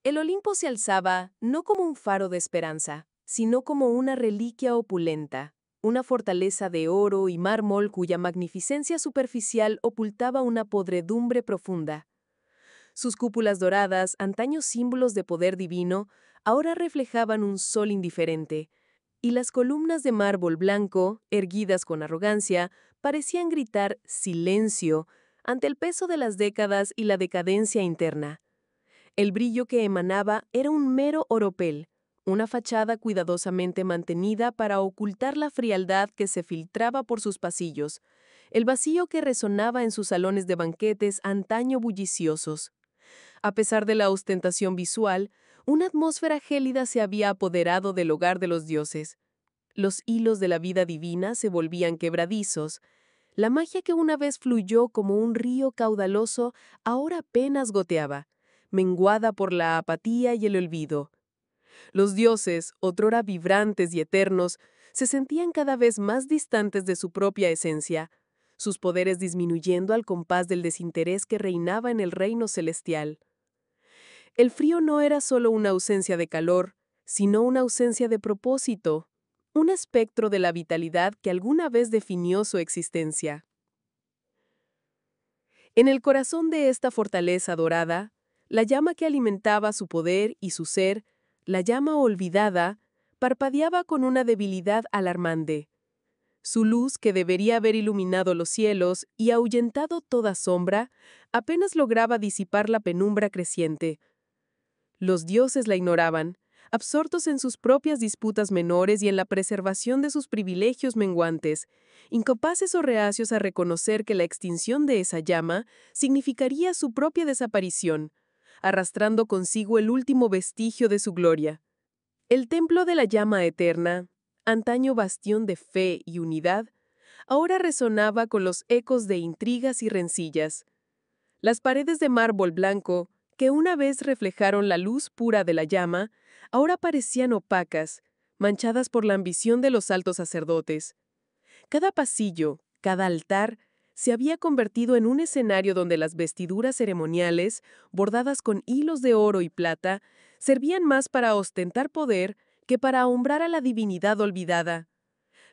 El Olimpo se alzaba no como un faro de esperanza, sino como una reliquia opulenta, una fortaleza de oro y mármol cuya magnificencia superficial ocultaba una podredumbre profunda. Sus cúpulas doradas, antaño símbolos de poder divino, ahora reflejaban un sol indiferente, y las columnas de mármol blanco, erguidas con arrogancia, parecían gritar silencio ante el peso de las décadas y la decadencia interna. El brillo que emanaba era un mero oropel, una fachada cuidadosamente mantenida para ocultar la frialdad que se filtraba por sus pasillos, el vacío que resonaba en sus salones de banquetes antaño bulliciosos. A pesar de la ostentación visual, una atmósfera gélida se había apoderado del hogar de los dioses. Los hilos de la vida divina se volvían quebradizos. La magia que una vez fluyó como un río caudaloso ahora apenas goteaba, menguada por la apatía y el olvido. Los dioses, otrora vibrantes y eternos, se sentían cada vez más distantes de su propia esencia, sus poderes disminuyendo al compás del desinterés que reinaba en el reino celestial. El frío no era solo una ausencia de calor, sino una ausencia de propósito, un espectro de la vitalidad que alguna vez definió su existencia. En el corazón de esta fortaleza dorada, la llama que alimentaba su poder y su ser, la llama olvidada, parpadeaba con una debilidad alarmante. Su luz, que debería haber iluminado los cielos y ahuyentado toda sombra, apenas lograba disipar la penumbra creciente. Los dioses la ignoraban, absortos en sus propias disputas menores y en la preservación de sus privilegios menguantes, incapaces o reacios a reconocer que la extinción de esa llama significaría su propia desaparición, arrastrando consigo el último vestigio de su gloria. El templo de la llama eterna, antaño bastión de fe y unidad, ahora resonaba con los ecos de intrigas y rencillas. Las paredes de mármol blanco, que una vez reflejaron la luz pura de la llama, ahora parecían opacas, manchadas por la ambición de los altos sacerdotes. Cada pasillo, cada altar, se había convertido en un escenario donde las vestiduras ceremoniales, bordadas con hilos de oro y plata, servían más para ostentar poder que para ahumbrar a la divinidad olvidada.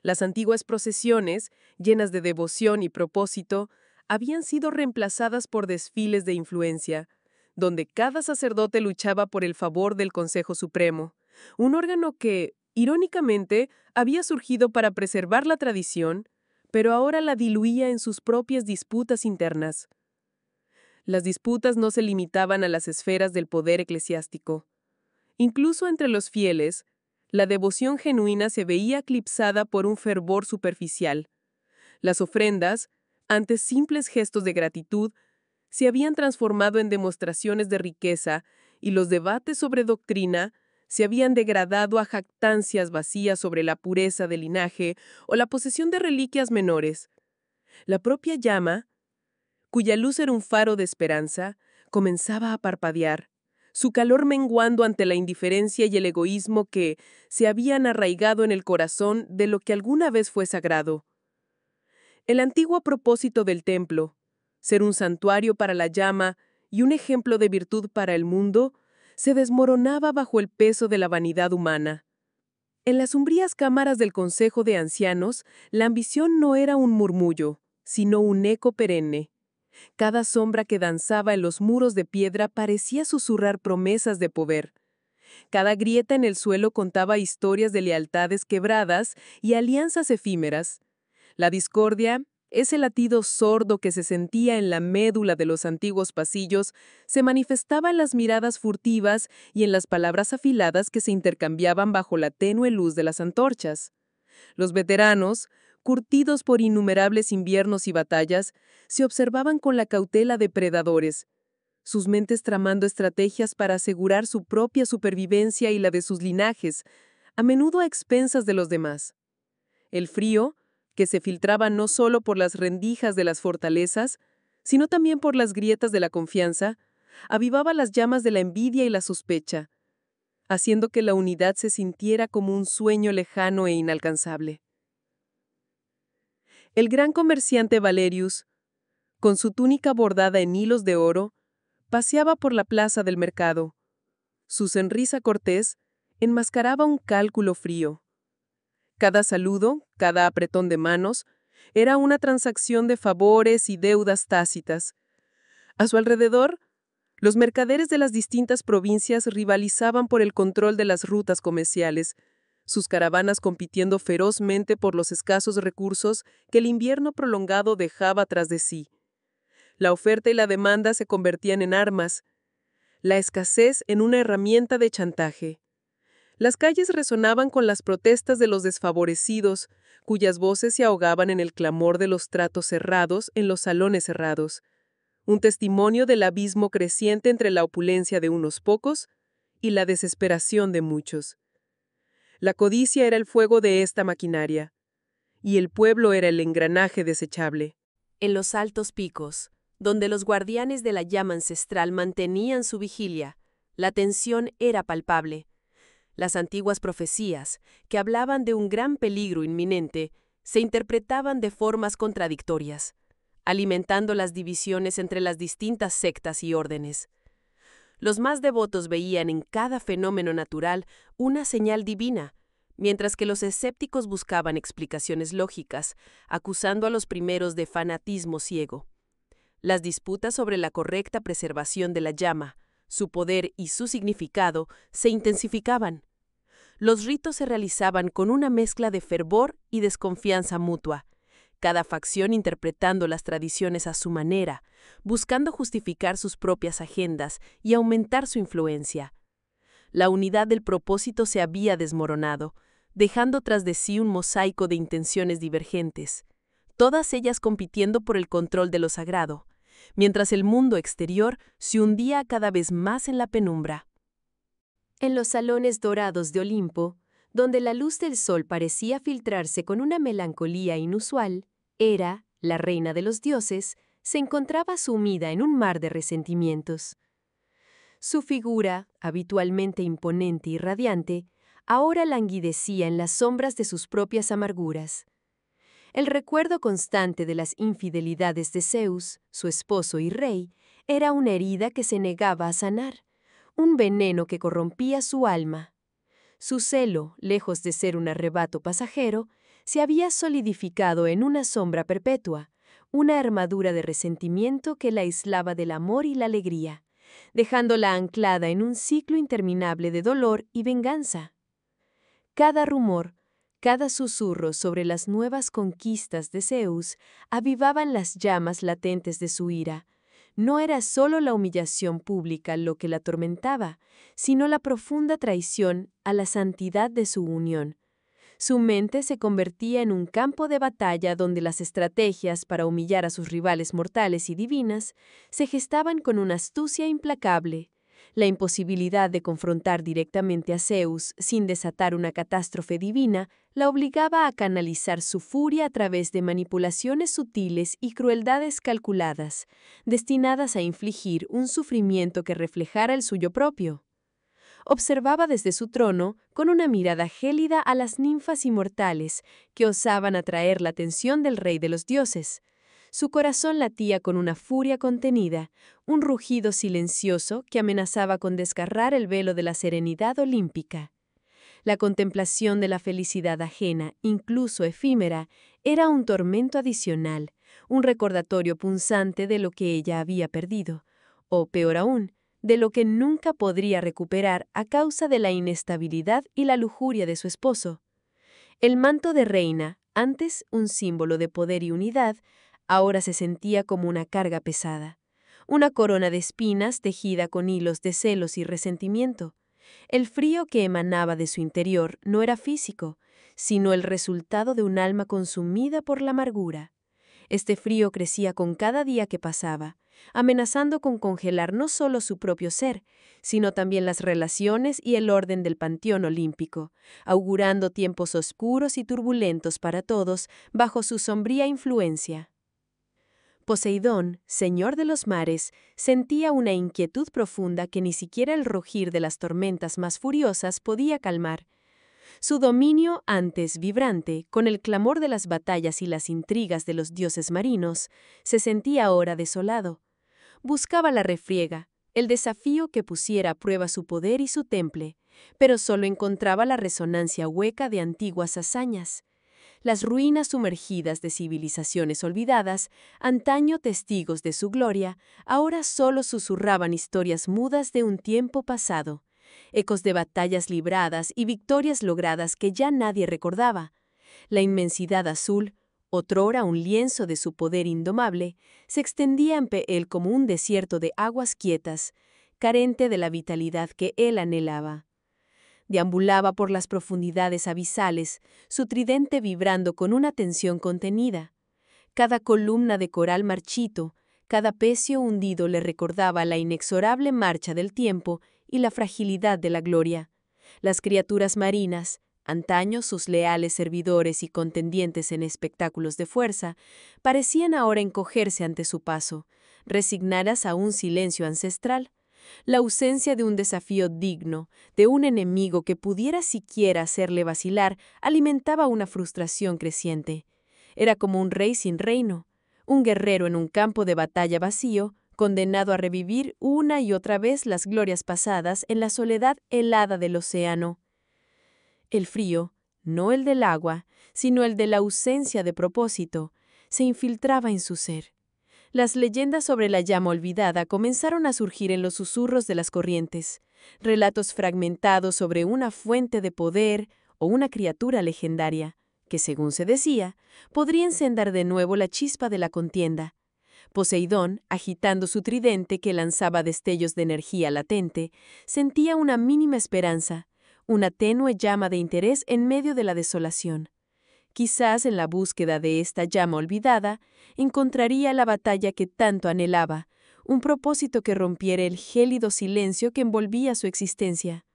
Las antiguas procesiones, llenas de devoción y propósito, habían sido reemplazadas por desfiles de influencia, donde cada sacerdote luchaba por el favor del Consejo Supremo, un órgano que, irónicamente, había surgido para preservar la tradición, pero ahora la diluía en sus propias disputas internas. Las disputas no se limitaban a las esferas del poder eclesiástico. Incluso entre los fieles, la devoción genuina se veía eclipsada por un fervor superficial. Las ofrendas, antes simples gestos de gratitud, se habían transformado en demostraciones de riqueza y los debates sobre doctrina se habían degradado a jactancias vacías sobre la pureza del linaje o la posesión de reliquias menores. La propia llama, cuya luz era un faro de esperanza, comenzaba a parpadear, su calor menguando ante la indiferencia y el egoísmo que se habían arraigado en el corazón de lo que alguna vez fue sagrado. El antiguo propósito del templo, ser un santuario para la llama y un ejemplo de virtud para el mundo, se desmoronaba bajo el peso de la vanidad humana. En las umbrías cámaras del Consejo de Ancianos, la ambición no era un murmullo, sino un eco perenne. Cada sombra que danzaba en los muros de piedra parecía susurrar promesas de poder. Cada grieta en el suelo contaba historias de lealtades quebradas y alianzas efímeras. La discordia, ese latido sordo que se sentía en la médula de los antiguos pasillos, se manifestaba en las miradas furtivas y en las palabras afiladas que se intercambiaban bajo la tenue luz de las antorchas. Los veteranos, curtidos por innumerables inviernos y batallas, se observaban con la cautela de predadores, sus mentes tramando estrategias para asegurar su propia supervivencia y la de sus linajes, a menudo a expensas de los demás. El frío, que se filtraba no solo por las rendijas de las fortalezas, sino también por las grietas de la confianza, avivaba las llamas de la envidia y la sospecha, haciendo que la unidad se sintiera como un sueño lejano e inalcanzable. El gran comerciante Valerius, con su túnica bordada en hilos de oro, paseaba por la plaza del mercado. Su sonrisa cortés enmascaraba un cálculo frío. Cada saludo, cada apretón de manos, era una transacción de favores y deudas tácitas. A su alrededor, los mercaderes de las distintas provincias rivalizaban por el control de las rutas comerciales, sus caravanas compitiendo ferozmente por los escasos recursos que el invierno prolongado dejaba tras de sí. La oferta y la demanda se convertían en armas, la escasez en una herramienta de chantaje. Las calles resonaban con las protestas de los desfavorecidos, cuyas voces se ahogaban en el clamor de los tratos cerrados en los salones cerrados, un testimonio del abismo creciente entre la opulencia de unos pocos y la desesperación de muchos. La codicia era el fuego de esta maquinaria, y el pueblo era el engranaje desechable. En los altos picos, donde los guardianes de la llama ancestral mantenían su vigilia, la tensión era palpable. Las antiguas profecías, que hablaban de un gran peligro inminente, se interpretaban de formas contradictorias, alimentando las divisiones entre las distintas sectas y órdenes. Los más devotos veían en cada fenómeno natural una señal divina, mientras que los escépticos buscaban explicaciones lógicas, acusando a los primeros de fanatismo ciego. Las disputas sobre la correcta preservación de la llama, su poder y su significado se intensificaban. Los ritos se realizaban con una mezcla de fervor y desconfianza mutua, cada facción interpretando las tradiciones a su manera, buscando justificar sus propias agendas y aumentar su influencia. La unidad del propósito se había desmoronado, dejando tras de sí un mosaico de intenciones divergentes, todas ellas compitiendo por el control de lo sagrado, mientras el mundo exterior se hundía cada vez más en la penumbra. En los salones dorados de Olimpo, donde la luz del sol parecía filtrarse con una melancolía inusual, Hera, la reina de los dioses, se encontraba sumida en un mar de resentimientos. Su figura, habitualmente imponente y radiante, ahora languidecía en las sombras de sus propias amarguras. El recuerdo constante de las infidelidades de Zeus, su esposo y rey, era una herida que se negaba a sanar, un veneno que corrompía su alma. Su celo, lejos de ser un arrebato pasajero, se había solidificado en una sombra perpetua, una armadura de resentimiento que la aislaba del amor y la alegría, dejándola anclada en un ciclo interminable de dolor y venganza. Cada rumor, cada susurro sobre las nuevas conquistas de Zeus avivaban las llamas latentes de su ira. No era solo la humillación pública lo que la atormentaba, sino la profunda traición a la santidad de su unión. Su mente se convertía en un campo de batalla donde las estrategias para humillar a sus rivales mortales y divinas se gestaban con una astucia implacable. La imposibilidad de confrontar directamente a Zeus sin desatar una catástrofe divina la obligaba a canalizar su furia a través de manipulaciones sutiles y crueldades calculadas, destinadas a infligir un sufrimiento que reflejara el suyo propio. Observaba desde su trono con una mirada gélida a las ninfas inmortales que osaban atraer la atención del rey de los dioses. Su corazón latía con una furia contenida, un rugido silencioso que amenazaba con desgarrar el velo de la serenidad olímpica. La contemplación de la felicidad ajena, incluso efímera, era un tormento adicional, un recordatorio punzante de lo que ella había perdido, o peor aún, de lo que nunca podría recuperar a causa de la inestabilidad y la lujuria de su esposo. El manto de reina, antes un símbolo de poder y unidad, ahora se sentía como una carga pesada, una corona de espinas tejida con hilos de celos y resentimiento. El frío que emanaba de su interior no era físico, sino el resultado de un alma consumida por la amargura. Este frío crecía con cada día que pasaba, amenazando con congelar no solo su propio ser, sino también las relaciones y el orden del panteón olímpico, augurando tiempos oscuros y turbulentos para todos bajo su sombría influencia. Poseidón, señor de los mares, sentía una inquietud profunda que ni siquiera el rugir de las tormentas más furiosas podía calmar. Su dominio, antes vibrante, con el clamor de las batallas y las intrigas de los dioses marinos, se sentía ahora desolado. Buscaba la refriega, el desafío que pusiera a prueba su poder y su temple, pero solo encontraba la resonancia hueca de antiguas hazañas. Las ruinas sumergidas de civilizaciones olvidadas, antaño testigos de su gloria, ahora solo susurraban historias mudas de un tiempo pasado, ecos de batallas libradas y victorias logradas que ya nadie recordaba. La inmensidad azul, otrora un lienzo de su poder indomable, se extendía ante él como un desierto de aguas quietas, carente de la vitalidad que él anhelaba. Deambulaba por las profundidades abisales, su tridente vibrando con una tensión contenida. Cada columna de coral marchito, cada pecio hundido le recordaba la inexorable marcha del tiempo y la fragilidad de la gloria. Las criaturas marinas, antaño sus leales servidores y contendientes en espectáculos de fuerza, parecían ahora encogerse ante su paso, resignadas a un silencio ancestral. La ausencia de un desafío digno, de un enemigo que pudiera siquiera hacerle vacilar, alimentaba una frustración creciente. Era como un rey sin reino, un guerrero en un campo de batalla vacío, condenado a revivir una y otra vez las glorias pasadas en la soledad helada del océano. El frío, no el del agua, sino el de la ausencia de propósito, se infiltraba en su ser. Las leyendas sobre la llama olvidada comenzaron a surgir en los susurros de las corrientes, relatos fragmentados sobre una fuente de poder o una criatura legendaria, que, según se decía, podría encender de nuevo la chispa de la contienda. Poseidón, agitando su tridente que lanzaba destellos de energía latente, sentía una mínima esperanza, una tenue llama de interés en medio de la desolación. Quizás en la búsqueda de esta llama olvidada, encontraría la batalla que tanto anhelaba, un propósito que rompiera el gélido silencio que envolvía su existencia.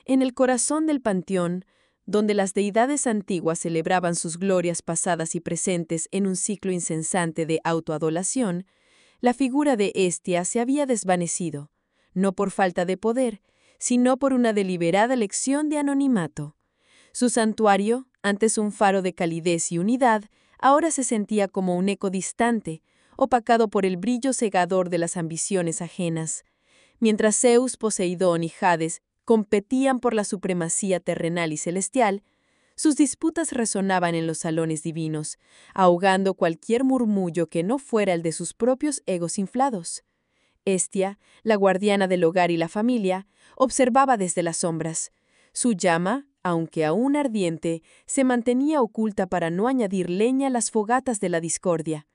En el corazón del panteón, donde las deidades antiguas celebraban sus glorias pasadas y presentes en un ciclo incesante de autoadoración, la figura de Hestia se había desvanecido, no por falta de poder, sino por una deliberada elección de anonimato. Su santuario, antes un faro de calidez y unidad, ahora se sentía como un eco distante, opacado por el brillo cegador de las ambiciones ajenas. Mientras Zeus, Poseidón y Hades competían por la supremacía terrenal y celestial, sus disputas resonaban en los salones divinos, ahogando cualquier murmullo que no fuera el de sus propios egos inflados. Hestia, la guardiana del hogar y la familia, observaba desde las sombras. Su llama, aunque aún ardiente, se mantenía oculta para no añadir leña a las fogatas de la discordia.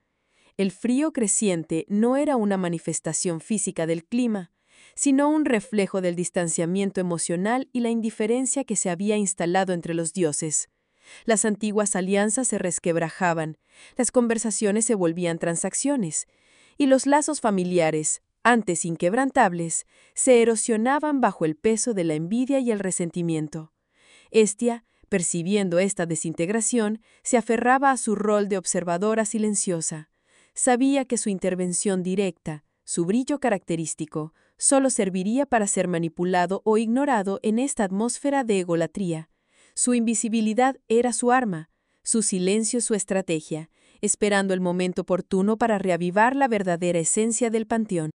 El frío creciente no era una manifestación física del clima, sino un reflejo del distanciamiento emocional y la indiferencia que se había instalado entre los dioses. Las antiguas alianzas se resquebrajaban, las conversaciones se volvían transacciones, y los lazos familiares, antes inquebrantables, se erosionaban bajo el peso de la envidia y el resentimiento. Hestia, percibiendo esta desintegración, se aferraba a su rol de observadora silenciosa. Sabía que su intervención directa, su brillo característico, solo serviría para ser manipulado o ignorado en esta atmósfera de egolatría. Su invisibilidad era su arma, su silencio su estrategia, esperando el momento oportuno para reavivar la verdadera esencia del panteón.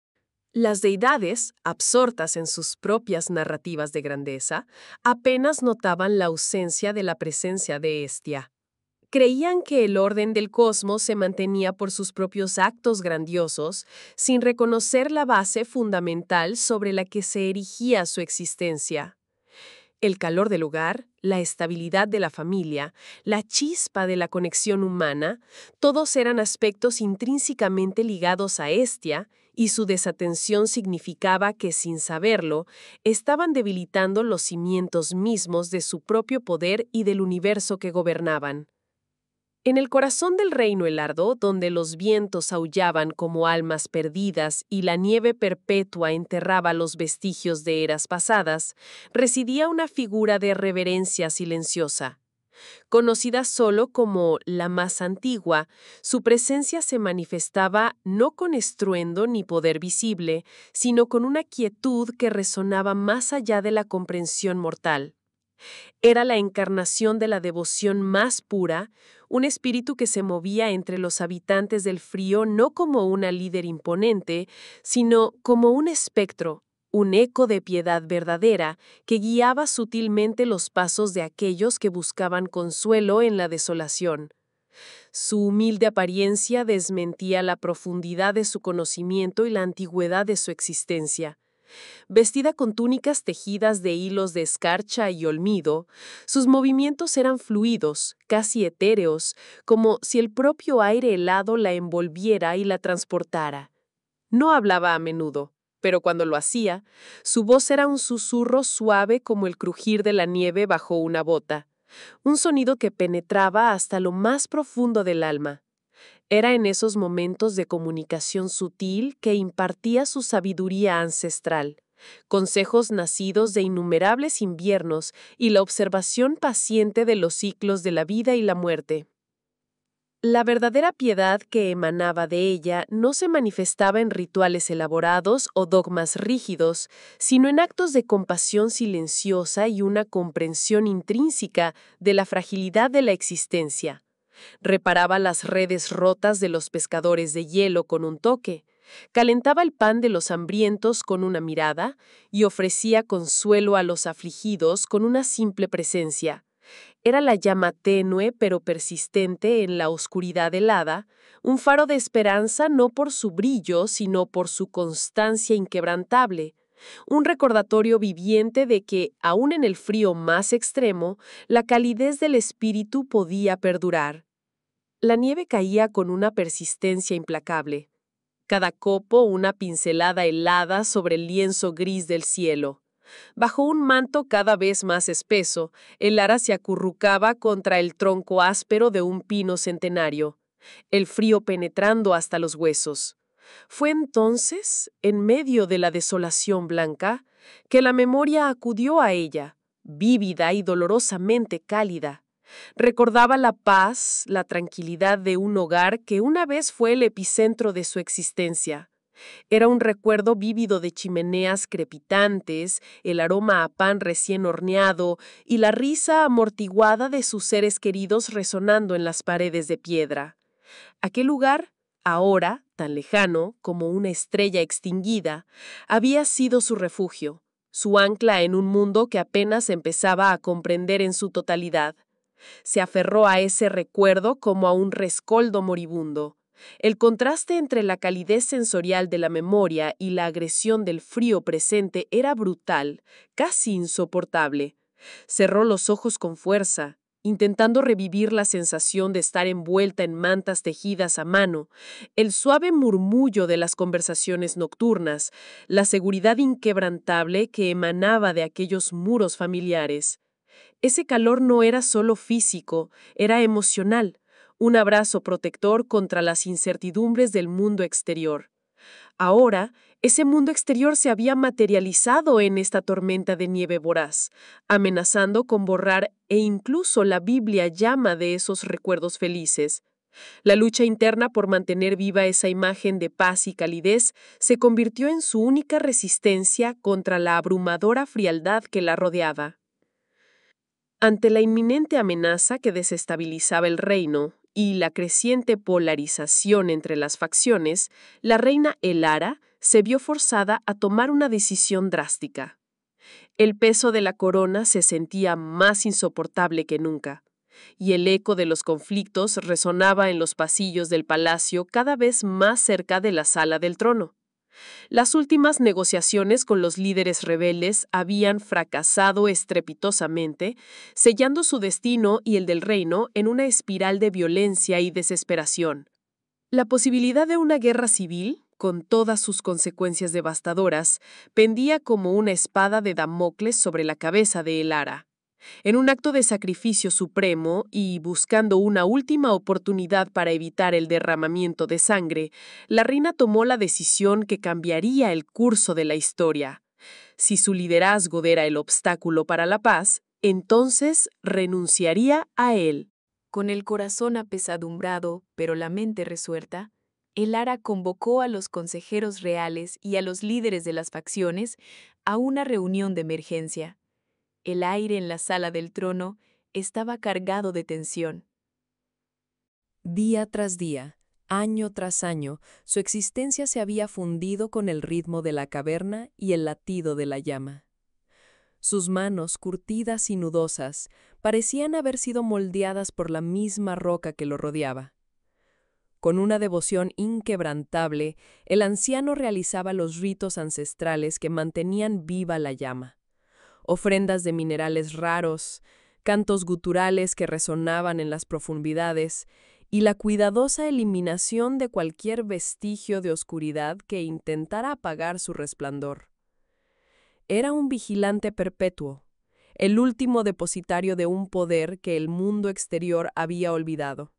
Las deidades, absortas en sus propias narrativas de grandeza, apenas notaban la ausencia de la presencia de Hestia. Creían que el orden del cosmos se mantenía por sus propios actos grandiosos, sin reconocer la base fundamental sobre la que se erigía su existencia. El calor del hogar, la estabilidad de la familia, la chispa de la conexión humana, todos eran aspectos intrínsecamente ligados a Hestia, y su desatención significaba que, sin saberlo, estaban debilitando los cimientos mismos de su propio poder y del universo que gobernaban. En el corazón del reino Helardo, donde los vientos aullaban como almas perdidas y la nieve perpetua enterraba los vestigios de eras pasadas, residía una figura de reverencia silenciosa. Conocida solo como la más antigua, su presencia se manifestaba no con estruendo ni poder visible, sino con una quietud que resonaba más allá de la comprensión mortal. Era la encarnación de la devoción más pura, un espíritu que se movía entre los habitantes del frío no como una líder imponente, sino como un espectro, un eco de piedad verdadera que guiaba sutilmente los pasos de aquellos que buscaban consuelo en la desolación. Su humilde apariencia desmentía la profundidad de su conocimiento y la antigüedad de su existencia. Vestida con túnicas tejidas de hilos de escarcha y olmido, sus movimientos eran fluidos, casi etéreos, como si el propio aire helado la envolviera y la transportara. No hablaba a menudo, pero cuando lo hacía, su voz era un susurro suave como el crujir de la nieve bajo una bota, un sonido que penetraba hasta lo más profundo del alma. Era en esos momentos de comunicación sutil que impartía su sabiduría ancestral, consejos nacidos de innumerables inviernos y la observación paciente de los ciclos de la vida y la muerte. La verdadera piedad que emanaba de ella no se manifestaba en rituales elaborados o dogmas rígidos, sino en actos de compasión silenciosa y una comprensión intrínseca de la fragilidad de la existencia. Reparaba las redes rotas de los pescadores de hielo con un toque, calentaba el pan de los hambrientos con una mirada y ofrecía consuelo a los afligidos con una simple presencia. Era la llama tenue pero persistente en la oscuridad helada, un faro de esperanza no por su brillo, sino por su constancia inquebrantable, un recordatorio viviente de que, aun en el frío más extremo, la calidez del espíritu podía perdurar. La nieve caía con una persistencia implacable. Cada copo una pincelada helada sobre el lienzo gris del cielo. Bajo un manto cada vez más espeso, el ara se acurrucaba contra el tronco áspero de un pino centenario, el frío penetrando hasta los huesos. Fue entonces, en medio de la desolación blanca, que la memoria acudió a ella, vívida y dolorosamente cálida. Recordaba la paz, la tranquilidad de un hogar que una vez fue el epicentro de su existencia. Era un recuerdo vívido de chimeneas crepitantes, el aroma a pan recién horneado y la risa amortiguada de sus seres queridos resonando en las paredes de piedra. Aquel lugar, ahora tan lejano como una estrella extinguida, había sido su refugio, su ancla en un mundo que apenas empezaba a comprender en su totalidad. Se aferró a ese recuerdo como a un rescoldo moribundo. El contraste entre la calidez sensorial de la memoria y la agresión del frío presente era brutal, casi insoportable. Cerró los ojos con fuerza, intentando revivir la sensación de estar envuelta en mantas tejidas a mano, el suave murmullo de las conversaciones nocturnas, la seguridad inquebrantable que emanaba de aquellos muros familiares. Ese calor no era solo físico, era emocional, un abrazo protector contra las incertidumbres del mundo exterior. Ahora, ese mundo exterior se había materializado en esta tormenta de nieve voraz, amenazando con borrar e incluso la Biblia llama de esos recuerdos felices. La lucha interna por mantener viva esa imagen de paz y calidez se convirtió en su única resistencia contra la abrumadora frialdad que la rodeaba. Ante la inminente amenaza que desestabilizaba el reino y la creciente polarización entre las facciones, la reina Elara se vio forzada a tomar una decisión drástica. El peso de la corona se sentía más insoportable que nunca, y el eco de los conflictos resonaba en los pasillos del palacio cada vez más cerca de la sala del trono. Las últimas negociaciones con los líderes rebeldes habían fracasado estrepitosamente, sellando su destino y el del reino en una espiral de violencia y desesperación. La posibilidad de una guerra civil, con todas sus consecuencias devastadoras, pendía como una espada de Damocles sobre la cabeza de Elara. En un acto de sacrificio supremo y buscando una última oportunidad para evitar el derramamiento de sangre, la reina tomó la decisión que cambiaría el curso de la historia. Si su liderazgo era el obstáculo para la paz, entonces renunciaría a él. Con el corazón apesadumbrado, pero la mente resuelta, Elara convocó a los consejeros reales y a los líderes de las facciones a una reunión de emergencia. El aire en la sala del trono estaba cargado de tensión. Día tras día, año tras año, su existencia se había fundido con el ritmo de la caverna y el latido de la llama. Sus manos, curtidas y nudosas, parecían haber sido moldeadas por la misma roca que lo rodeaba. Con una devoción inquebrantable, el anciano realizaba los ritos ancestrales que mantenían viva la llama. Ofrendas de minerales raros, cantos guturales que resonaban en las profundidades y la cuidadosa eliminación de cualquier vestigio de oscuridad que intentara apagar su resplandor. Era un vigilante perpetuo, el último depositario de un poder que el mundo exterior había olvidado.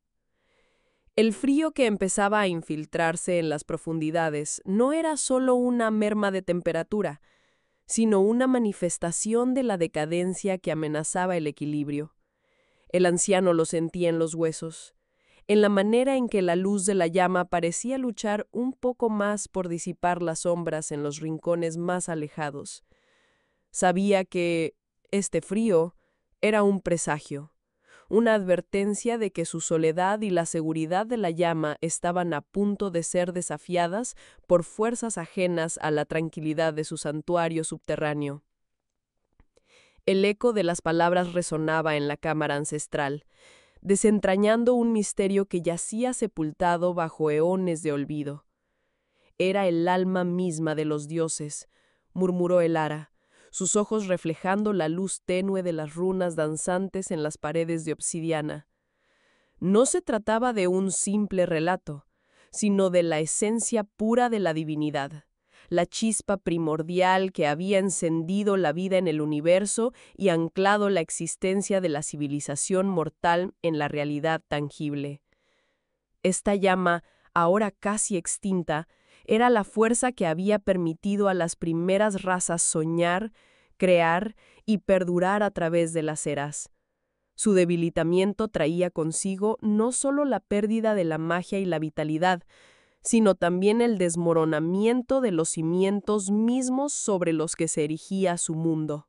El frío que empezaba a infiltrarse en las profundidades no era solo una merma de temperatura, sino una manifestación de la decadencia que amenazaba el equilibrio. El anciano lo sentía en los huesos, en la manera en que la luz de la llama parecía luchar un poco más por disipar las sombras en los rincones más alejados. Sabía que este frío era un presagio, una advertencia de que su soledad y la seguridad de la llama estaban a punto de ser desafiadas por fuerzas ajenas a la tranquilidad de su santuario subterráneo. El eco de las palabras resonaba en la cámara ancestral, desentrañando un misterio que yacía sepultado bajo eones de olvido. Era el alma misma de los dioses, murmuró Elara, sus ojos reflejando la luz tenue de las runas danzantes en las paredes de obsidiana. No se trataba de un simple relato, sino de la esencia pura de la divinidad, la chispa primordial que había encendido la vida en el universo y anclado la existencia de la civilización mortal en la realidad tangible. Esta llama, ahora casi extinta, era la fuerza que había permitido a las primeras razas soñar, crear y perdurar a través de las eras. Su debilitamiento traía consigo no solo la pérdida de la magia y la vitalidad, sino también el desmoronamiento de los cimientos mismos sobre los que se erigía su mundo.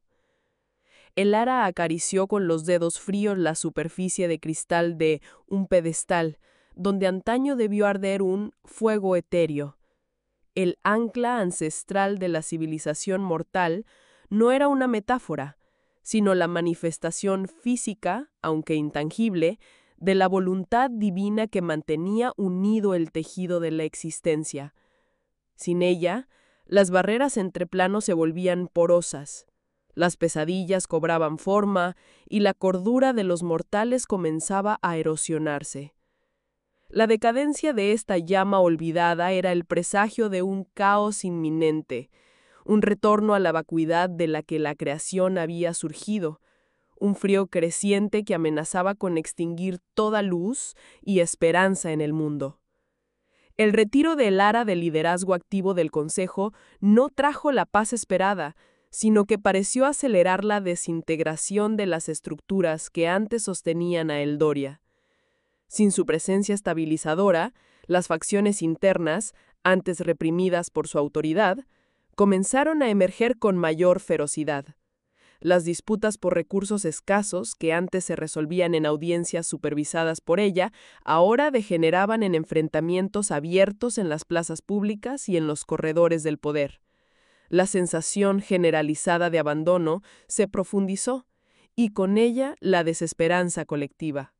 Elara acarició con los dedos fríos la superficie de cristal de un pedestal, donde antaño debió arder un fuego etéreo. El ancla ancestral de la civilización mortal no era una metáfora, sino la manifestación física, aunque intangible, de la voluntad divina que mantenía unido el tejido de la existencia. Sin ella, las barreras entre planos se volvían porosas, las pesadillas cobraban forma y la cordura de los mortales comenzaba a erosionarse. La decadencia de esta llama olvidada era el presagio de un caos inminente, un retorno a la vacuidad de la que la creación había surgido, un frío creciente que amenazaba con extinguir toda luz y esperanza en el mundo. El retiro de Elara del liderazgo activo del Consejo no trajo la paz esperada, sino que pareció acelerar la desintegración de las estructuras que antes sostenían a Eldoria. Sin su presencia estabilizadora, las facciones internas, antes reprimidas por su autoridad, comenzaron a emerger con mayor ferocidad. Las disputas por recursos escasos, que antes se resolvían en audiencias supervisadas por ella, ahora degeneraban en enfrentamientos abiertos en las plazas públicas y en los corredores del poder. La sensación generalizada de abandono se profundizó, y con ella la desesperanza colectiva.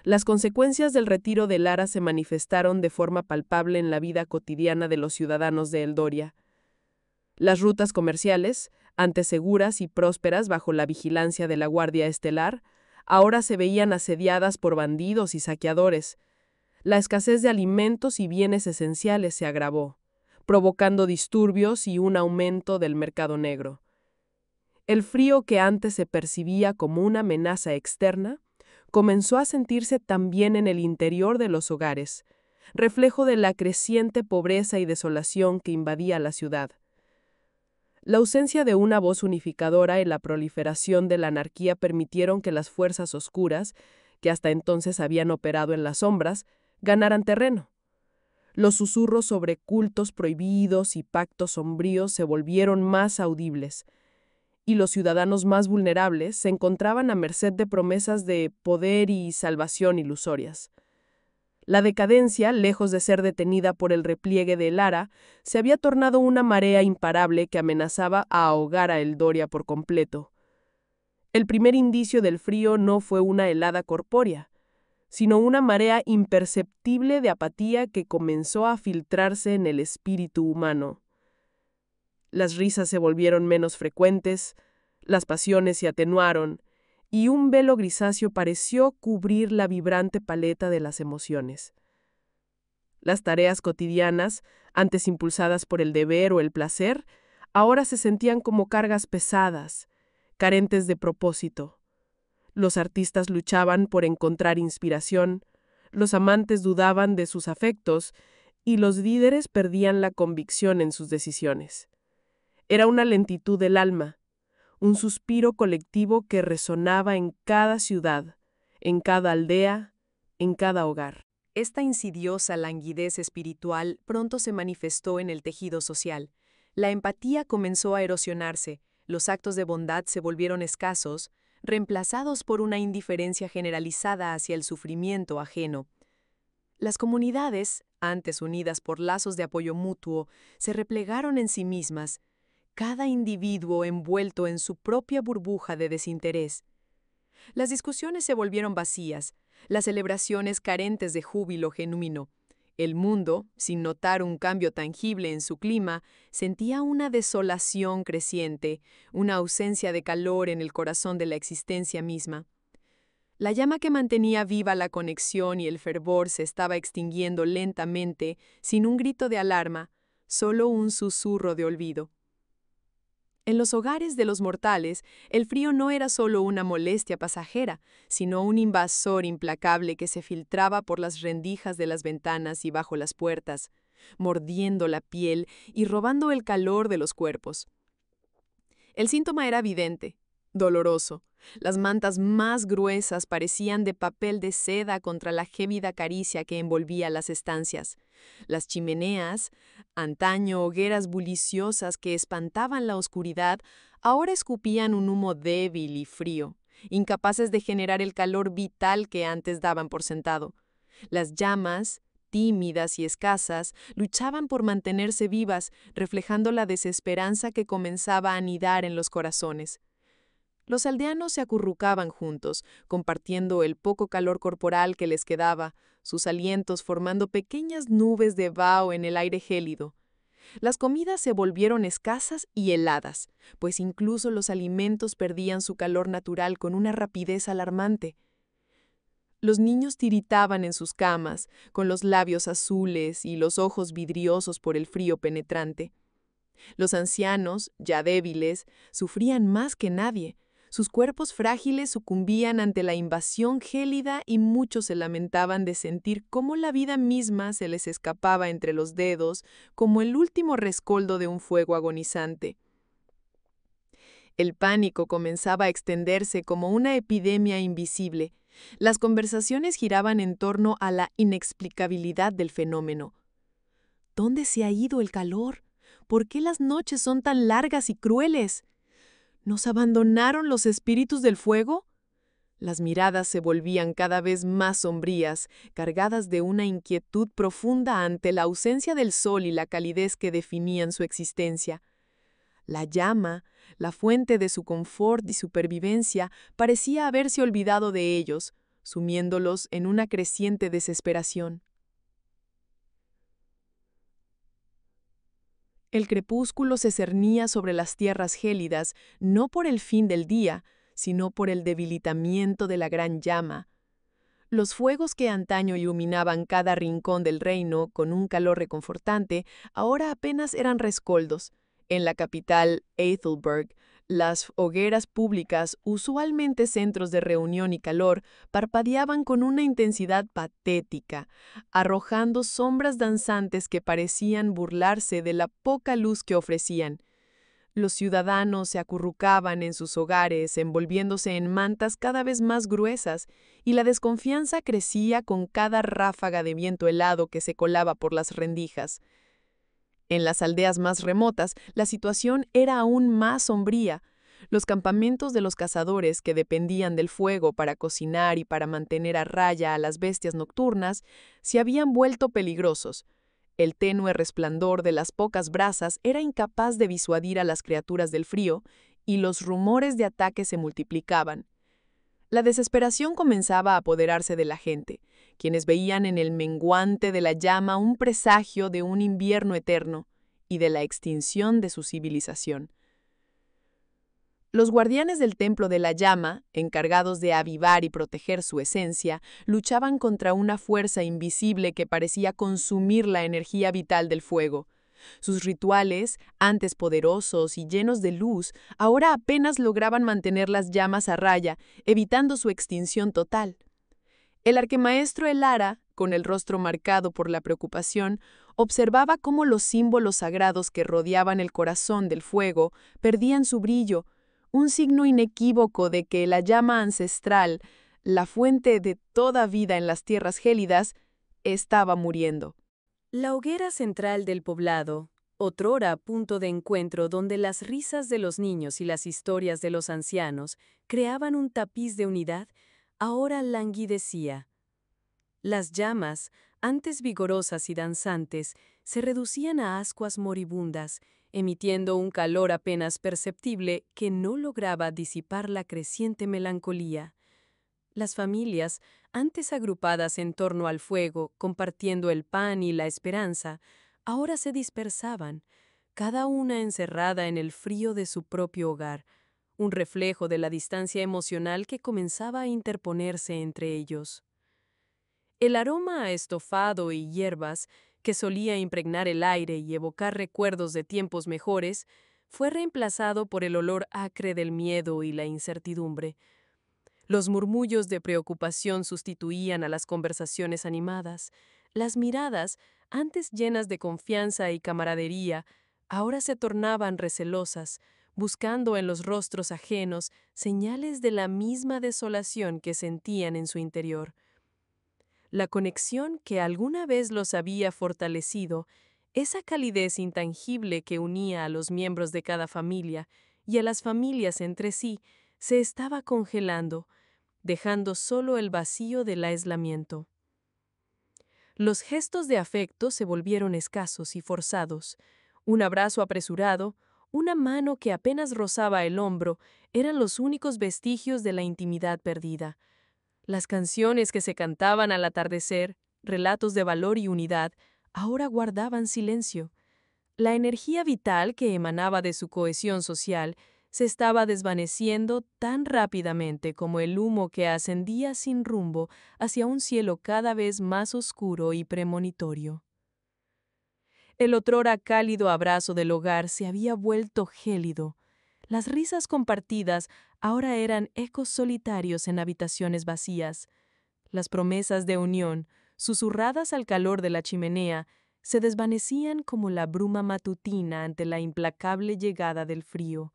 Las consecuencias del retiro de Elara se manifestaron de forma palpable en la vida cotidiana de los ciudadanos de Eldoria. Las rutas comerciales, antes seguras y prósperas bajo la vigilancia de la Guardia Estelar, ahora se veían asediadas por bandidos y saqueadores. La escasez de alimentos y bienes esenciales se agravó, provocando disturbios y un aumento del mercado negro. El frío que antes se percibía como una amenaza externa, comenzó a sentirse también en el interior de los hogares, reflejo de la creciente pobreza y desolación que invadía la ciudad. La ausencia de una voz unificadora y la proliferación de la anarquía permitieron que las fuerzas oscuras, que hasta entonces habían operado en las sombras, ganaran terreno. Los susurros sobre cultos prohibidos y pactos sombríos se volvieron más audibles, y los ciudadanos más vulnerables se encontraban a merced de promesas de poder y salvación ilusorias. La decadencia, lejos de ser detenida por el repliegue de Lara, se había tornado una marea imparable que amenazaba a ahogar a Eldoria por completo. El primer indicio del frío no fue una helada corpórea, sino una marea imperceptible de apatía que comenzó a filtrarse en el espíritu humano. Las risas se volvieron menos frecuentes, las pasiones se atenuaron, y un velo grisáceo pareció cubrir la vibrante paleta de las emociones. Las tareas cotidianas, antes impulsadas por el deber o el placer, ahora se sentían como cargas pesadas, carentes de propósito. Los artistas luchaban por encontrar inspiración, los amantes dudaban de sus afectos y los líderes perdían la convicción en sus decisiones. Era una lentitud del alma, un suspiro colectivo que resonaba en cada ciudad, en cada aldea, en cada hogar. Esta insidiosa languidez espiritual pronto se manifestó en el tejido social. La empatía comenzó a erosionarse, los actos de bondad se volvieron escasos, reemplazados por una indiferencia generalizada hacia el sufrimiento ajeno. Las comunidades, antes unidas por lazos de apoyo mutuo, se replegaron en sí mismas, cada individuo envuelto en su propia burbuja de desinterés. Las discusiones se volvieron vacías, las celebraciones carentes de júbilo genuino. El mundo, sin notar un cambio tangible en su clima, sentía una desolación creciente, una ausencia de calor en el corazón de la existencia misma. La llama que mantenía viva la conexión y el fervor se estaba extinguiendo lentamente, sin un grito de alarma, solo un susurro de olvido. En los hogares de los mortales, el frío no era solo una molestia pasajera, sino un invasor implacable que se filtraba por las rendijas de las ventanas y bajo las puertas, mordiendo la piel y robando el calor de los cuerpos. El síntoma era evidente, doloroso. Las mantas más gruesas parecían de papel de seda contra la gélida caricia que envolvía las estancias. Las chimeneas, antaño hogueras buliciosas que espantaban la oscuridad, ahora escupían un humo débil y frío, incapaces de generar el calor vital que antes daban por sentado. Las llamas, tímidas y escasas, luchaban por mantenerse vivas, reflejando la desesperanza que comenzaba a anidar en los corazones. Los aldeanos se acurrucaban juntos, compartiendo el poco calor corporal que les quedaba, sus alientos formando pequeñas nubes de vaho en el aire gélido. Las comidas se volvieron escasas y heladas, pues incluso los alimentos perdían su calor natural con una rapidez alarmante. Los niños tiritaban en sus camas, con los labios azules y los ojos vidriosos por el frío penetrante. Los ancianos, ya débiles, sufrían más que nadie. Sus cuerpos frágiles sucumbían ante la invasión gélida y muchos se lamentaban de sentir cómo la vida misma se les escapaba entre los dedos, como el último rescoldo de un fuego agonizante. El pánico comenzaba a extenderse como una epidemia invisible. Las conversaciones giraban en torno a la inexplicabilidad del fenómeno. ¿Dónde se ha ido el calor? ¿Por qué las noches son tan largas y crueles? ¿Nos abandonaron los espíritus del fuego? Las miradas se volvían cada vez más sombrías, cargadas de una inquietud profunda ante la ausencia del sol y la calidez que definían su existencia. La llama, la fuente de su confort y supervivencia, parecía haberse olvidado de ellos, sumiéndolos en una creciente desesperación. El crepúsculo se cernía sobre las tierras gélidas, no por el fin del día, sino por el debilitamiento de la gran llama. Los fuegos que antaño iluminaban cada rincón del reino con un calor reconfortante, ahora apenas eran rescoldos. En la capital, Ethelberg, las hogueras públicas, usualmente centros de reunión y calor, parpadeaban con una intensidad patética, arrojando sombras danzantes que parecían burlarse de la poca luz que ofrecían. Los ciudadanos se acurrucaban en sus hogares, envolviéndose en mantas cada vez más gruesas, y la desconfianza crecía con cada ráfaga de viento helado que se colaba por las rendijas. En las aldeas más remotas, la situación era aún más sombría. Los campamentos de los cazadores, que dependían del fuego para cocinar y para mantener a raya a las bestias nocturnas, se habían vuelto peligrosos. El tenue resplandor de las pocas brasas era incapaz de disuadir a las criaturas del frío, y los rumores de ataque se multiplicaban. La desesperación comenzaba a apoderarse de la gente, quienes veían en el menguante de la llama un presagio de un invierno eterno y de la extinción de su civilización. Los guardianes del templo de la llama, encargados de avivar y proteger su esencia, luchaban contra una fuerza invisible que parecía consumir la energía vital del fuego. Sus rituales, antes poderosos y llenos de luz, ahora apenas lograban mantener las llamas a raya, evitando su extinción total. El arquimaestro Elara, con el rostro marcado por la preocupación, observaba cómo los símbolos sagrados que rodeaban el corazón del fuego perdían su brillo, un signo inequívoco de que la llama ancestral, la fuente de toda vida en las tierras gélidas, estaba muriendo. La hoguera central del poblado, otrora punto de encuentro donde las risas de los niños y las historias de los ancianos creaban un tapiz de unidad, ahora languidecía. Las llamas, antes vigorosas y danzantes, se reducían a ascuas moribundas, emitiendo un calor apenas perceptible que no lograba disipar la creciente melancolía. Las familias, antes agrupadas en torno al fuego, compartiendo el pan y la esperanza, ahora se dispersaban, cada una encerrada en el frío de su propio hogar, un reflejo de la distancia emocional que comenzaba a interponerse entre ellos. El aroma a estofado y hierbas, que solía impregnar el aire y evocar recuerdos de tiempos mejores, fue reemplazado por el olor acre del miedo y la incertidumbre. Los murmullos de preocupación sustituían a las conversaciones animadas. Las miradas, antes llenas de confianza y camaradería, ahora se tornaban recelosas, buscando en los rostros ajenos señales de la misma desolación que sentían en su interior. La conexión que alguna vez los había fortalecido, esa calidez intangible que unía a los miembros de cada familia y a las familias entre sí, se estaba congelando, dejando solo el vacío del aislamiento. Los gestos de afecto se volvieron escasos y forzados. Un abrazo apresurado, una mano que apenas rozaba el hombro, eran los únicos vestigios de la intimidad perdida. Las canciones que se cantaban al atardecer, relatos de valor y unidad, ahora guardaban silencio. La energía vital que emanaba de su cohesión social se estaba desvaneciendo tan rápidamente como el humo que ascendía sin rumbo hacia un cielo cada vez más oscuro y premonitorio. El otrora cálido abrazo del hogar se había vuelto gélido. Las risas compartidas ahora eran ecos solitarios en habitaciones vacías. Las promesas de unión, susurradas al calor de la chimenea, se desvanecían como la bruma matutina ante la implacable llegada del frío.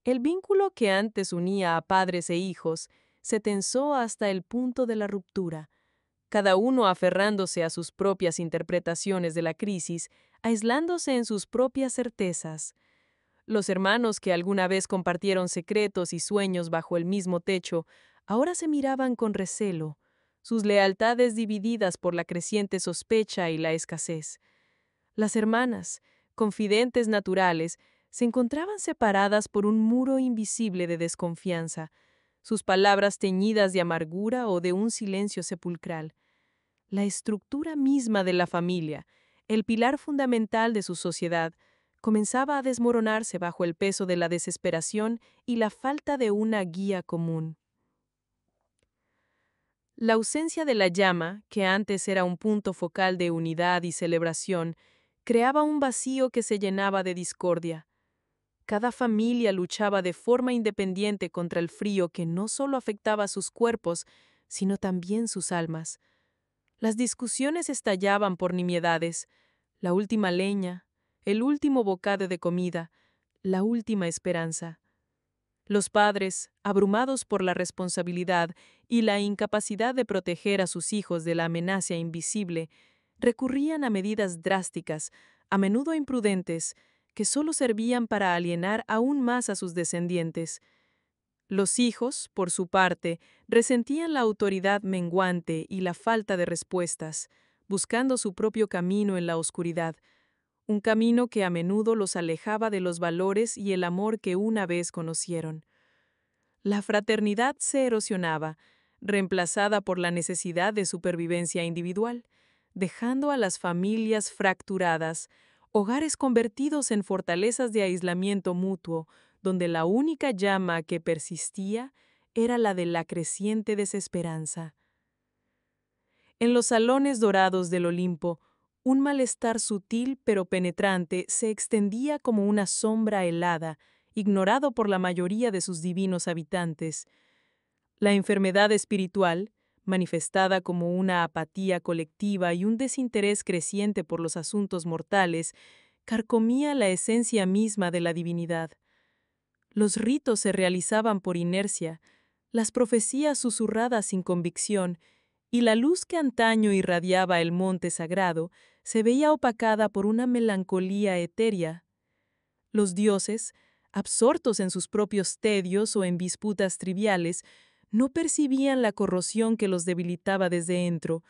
El vínculo que antes unía a padres e hijos se tensó hasta el punto de la ruptura, cada uno aferrándose a sus propias interpretaciones de la crisis, aislándose en sus propias certezas. Los hermanos que alguna vez compartieron secretos y sueños bajo el mismo techo, ahora se miraban con recelo, sus lealtades divididas por la creciente sospecha y la escasez. Las hermanas, confidentes naturales, se encontraban separadas por un muro invisible de desconfianza, sus palabras teñidas de amargura o de un silencio sepulcral. La estructura misma de la familia, el pilar fundamental de su sociedad, comenzaba a desmoronarse bajo el peso de la desesperación y la falta de una guía común. La ausencia de la llama, que antes era un punto focal de unidad y celebración, creaba un vacío que se llenaba de discordia. Cada familia luchaba de forma independiente contra el frío que no solo afectaba sus cuerpos, sino también sus almas. Las discusiones estallaban por nimiedades, la última leña, el último bocado de comida, la última esperanza. Los padres, abrumados por la responsabilidad y la incapacidad de proteger a sus hijos de la amenaza invisible, recurrían a medidas drásticas, a menudo imprudentes, que solo servían para alienar aún más a sus descendientes. Los hijos, por su parte, resentían la autoridad menguante y la falta de respuestas, buscando su propio camino en la oscuridad, un camino que a menudo los alejaba de los valores y el amor que una vez conocieron. La fraternidad se erosionaba, reemplazada por la necesidad de supervivencia individual, dejando a las familias fracturadas, hogares convertidos en fortalezas de aislamiento mutuo, donde la única llama que persistía era la de la creciente desesperanza. En los salones dorados del Olimpo, un malestar sutil pero penetrante se extendía como una sombra helada, ignorado por la mayoría de sus divinos habitantes. La enfermedad espiritual, manifestada como una apatía colectiva y un desinterés creciente por los asuntos mortales, carcomía la esencia misma de la divinidad. Los ritos se realizaban por inercia, las profecías susurradas sin convicción, y la luz que antaño irradiaba el monte sagrado se veía opacada por una melancolía etérea. Los dioses, absortos en sus propios tedios o en disputas triviales, no percibían la corrosión que los debilitaba desde dentro,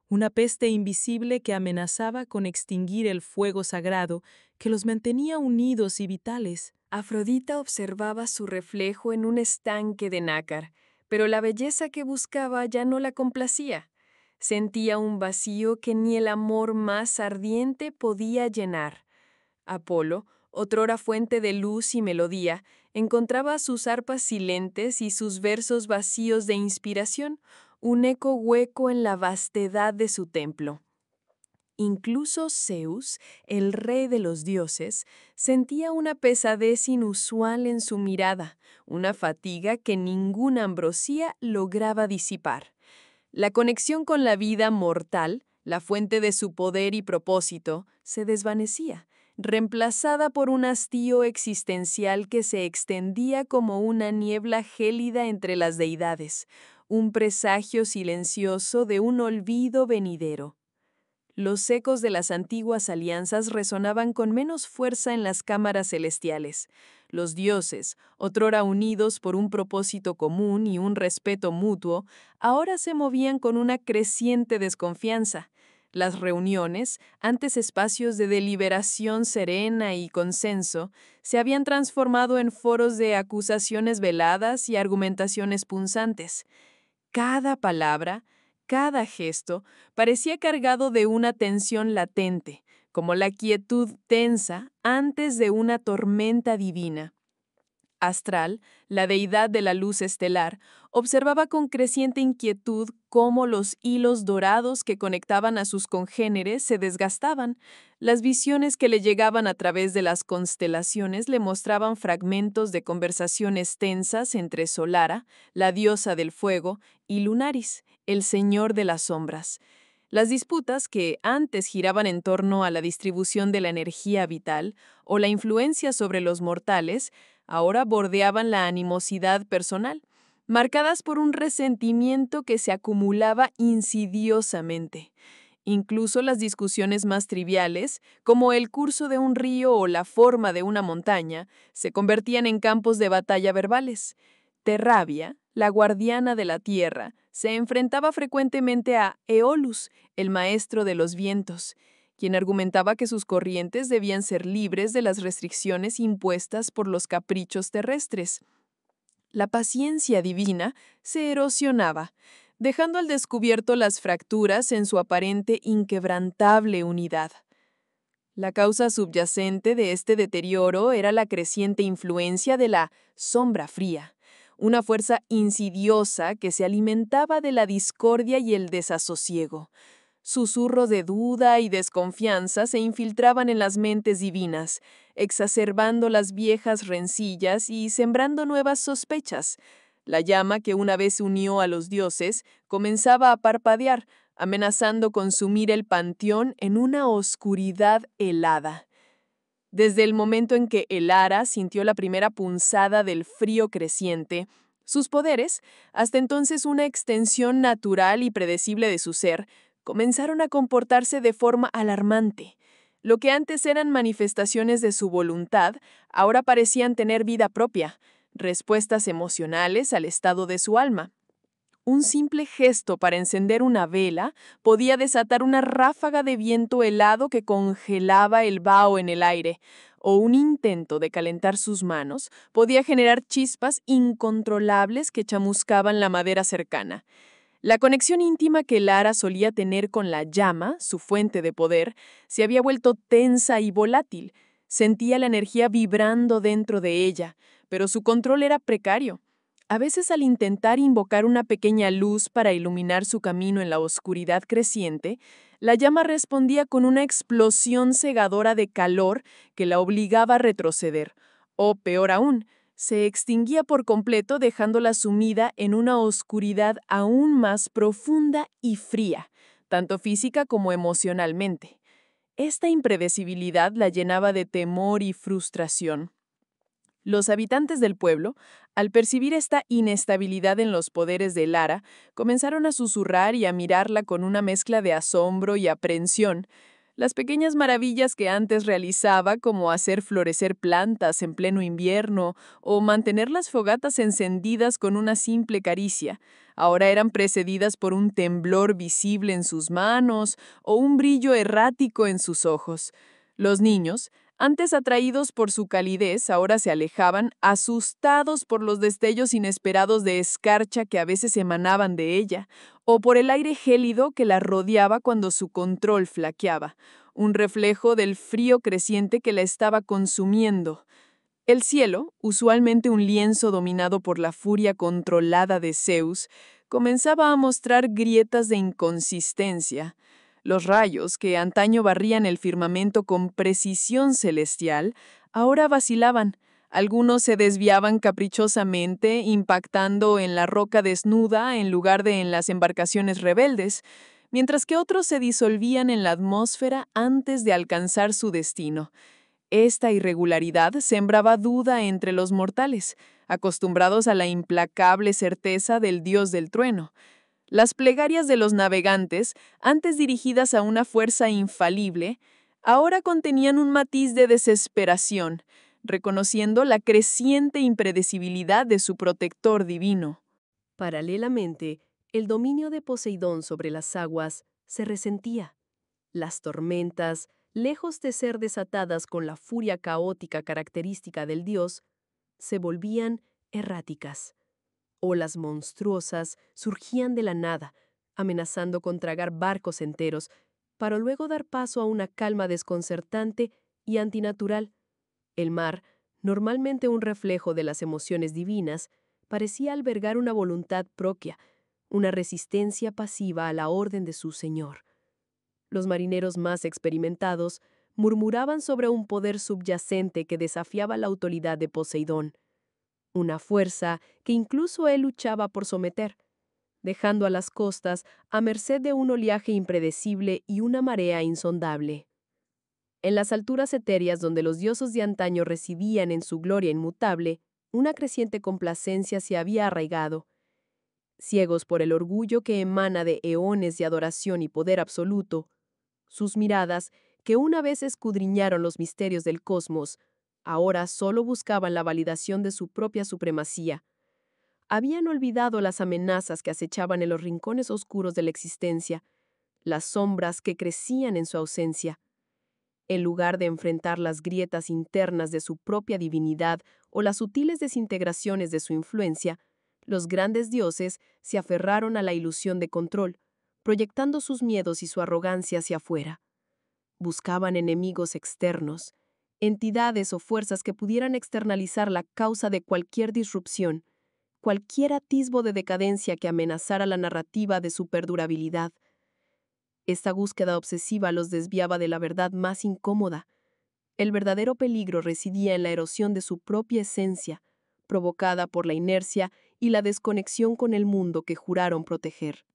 una peste invisible que amenazaba con extinguir el fuego sagrado que los mantenía unidos y vitales. Afrodita observaba su reflejo en un estanque de nácar, pero la belleza que buscaba ya no la complacía. Sentía un vacío que ni el amor más ardiente podía llenar. Apolo, otrora fuente de luz y melodía, encontraba sus arpas silentes y sus versos vacíos de inspiración, un eco hueco en la vastedad de su templo. Incluso Zeus, el rey de los dioses, sentía una pesadez inusual en su mirada, una fatiga que ninguna ambrosía lograba disipar. La conexión con la vida mortal, la fuente de su poder y propósito, se desvanecía, reemplazada por un hastío existencial que se extendía como una niebla gélida entre las deidades, un presagio silencioso de un olvido venidero. Los ecos de las antiguas alianzas resonaban con menos fuerza en las cámaras celestiales. Los dioses, otrora unidos por un propósito común y un respeto mutuo, ahora se movían con una creciente desconfianza. Las reuniones, antes espacios de deliberación serena y consenso, se habían transformado en foros de acusaciones veladas y argumentaciones punzantes. Cada palabra, cada gesto parecía cargado de una tensión latente, como la quietud tensa antes de una tormenta divina. Astral, la deidad de la luz estelar, observaba con creciente inquietud cómo los hilos dorados que conectaban a sus congéneres se desgastaban. Las visiones que le llegaban a través de las constelaciones le mostraban fragmentos de conversaciones tensas entre Solara, la diosa del fuego, y Lunaris, el señor de las sombras. Las disputas que antes giraban en torno a la distribución de la energía vital o la influencia sobre los mortales, ahora bordeaban la animosidad personal, marcadas por un resentimiento que se acumulaba insidiosamente. Incluso las discusiones más triviales, como el curso de un río o la forma de una montaña, se convertían en campos de batalla verbales. Terravia, la guardiana de la tierra, se enfrentaba frecuentemente a Eolus, el maestro de los vientos, quien argumentaba que sus corrientes debían ser libres de las restricciones impuestas por los caprichos terrestres. La paciencia divina se erosionaba, dejando al descubierto las fracturas en su aparente inquebrantable unidad. La causa subyacente de este deterioro era la creciente influencia de la sombra fría, una fuerza insidiosa que se alimentaba de la discordia y el desasosiego. Susurros de duda y desconfianza se infiltraban en las mentes divinas, exacerbando las viejas rencillas y sembrando nuevas sospechas. La llama que una vez unió a los dioses comenzaba a parpadear, amenazando consumir el panteón en una oscuridad helada. Desde el momento en que Elara sintió la primera punzada del frío creciente, sus poderes, hasta entonces una extensión natural y predecible de su ser, comenzaron a comportarse de forma alarmante. Lo que antes eran manifestaciones de su voluntad, ahora parecían tener vida propia, respuestas emocionales al estado de su alma. Un simple gesto para encender una vela podía desatar una ráfaga de viento helado que congelaba el vaho en el aire, o un intento de calentar sus manos podía generar chispas incontrolables que chamuscaban la madera cercana. La conexión íntima que Lara solía tener con la llama, su fuente de poder, se había vuelto tensa y volátil. Sentía la energía vibrando dentro de ella, pero su control era precario. A veces, al intentar invocar una pequeña luz para iluminar su camino en la oscuridad creciente, la llama respondía con una explosión cegadora de calor que la obligaba a retroceder, o peor aún, se extinguía por completo dejándola sumida en una oscuridad aún más profunda y fría, tanto física como emocionalmente. Esta impredecibilidad la llenaba de temor y frustración. Los habitantes del pueblo, al percibir esta inestabilidad en los poderes de Lara, comenzaron a susurrar y a mirarla con una mezcla de asombro y aprensión. Las pequeñas maravillas que antes realizaba, como hacer florecer plantas en pleno invierno o mantener las fogatas encendidas con una simple caricia, ahora eran precedidas por un temblor visible en sus manos o un brillo errático en sus ojos. Los niños, antes atraídos por su calidez, ahora se alejaban, asustados por los destellos inesperados de escarcha que a veces emanaban de ella, o por el aire gélido que la rodeaba cuando su control flaqueaba, un reflejo del frío creciente que la estaba consumiendo. El cielo, usualmente un lienzo dominado por la furia controlada de Zeus, comenzaba a mostrar grietas de inconsistencia. Los rayos, que antaño barrían el firmamento con precisión celestial, ahora vacilaban. Algunos se desviaban caprichosamente, impactando en la roca desnuda en lugar de en las embarcaciones rebeldes, mientras que otros se disolvían en la atmósfera antes de alcanzar su destino. Esta irregularidad sembraba duda entre los mortales, acostumbrados a la implacable certeza del dios del trueno. Las plegarias de los navegantes, antes dirigidas a una fuerza infalible, ahora contenían un matiz de desesperación, reconociendo la creciente impredecibilidad de su protector divino. Paralelamente, el dominio de Poseidón sobre las aguas se resentía. Las tormentas, lejos de ser desatadas con la furia caótica característica del dios, se volvían erráticas. Olas monstruosas surgían de la nada, amenazando con tragar barcos enteros, para luego dar paso a una calma desconcertante y antinatural. El mar, normalmente un reflejo de las emociones divinas, parecía albergar una voluntad propia, una resistencia pasiva a la orden de su señor. Los marineros más experimentados murmuraban sobre un poder subyacente que desafiaba la autoridad de Poseidón, una fuerza que incluso él luchaba por someter, dejando a las costas a merced de un oleaje impredecible y una marea insondable. En las alturas etéreas donde los dioses de antaño residían en su gloria inmutable, una creciente complacencia se había arraigado. Ciegos por el orgullo que emana de eones de adoración y poder absoluto, sus miradas, que una vez escudriñaron los misterios del cosmos, ahora solo buscaban la validación de su propia supremacía. Habían olvidado las amenazas que acechaban en los rincones oscuros de la existencia, las sombras que crecían en su ausencia. En lugar de enfrentar las grietas internas de su propia divinidad o las sutiles desintegraciones de su influencia, los grandes dioses se aferraron a la ilusión de control, proyectando sus miedos y su arrogancia hacia afuera. Buscaban enemigos externos, entidades o fuerzas que pudieran externalizar la causa de cualquier disrupción, cualquier atisbo de decadencia que amenazara la narrativa de su perdurabilidad. Esta búsqueda obsesiva los desviaba de la verdad más incómoda. El verdadero peligro residía en la erosión de su propia esencia, provocada por la inercia y la desconexión con el mundo que juraron proteger.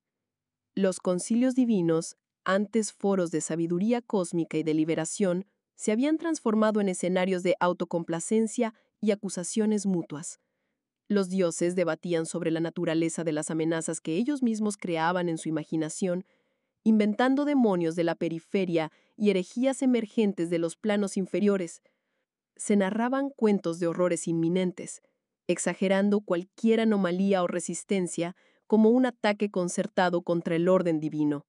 Los concilios divinos, antes foros de sabiduría cósmica y de liberación, se habían transformado en escenarios de autocomplacencia y acusaciones mutuas. Los dioses debatían sobre la naturaleza de las amenazas que ellos mismos creaban en su imaginación, inventando demonios de la periferia y herejías emergentes de los planos inferiores. Se narraban cuentos de horrores inminentes, exagerando cualquier anomalía o resistencia como un ataque concertado contra el orden divino.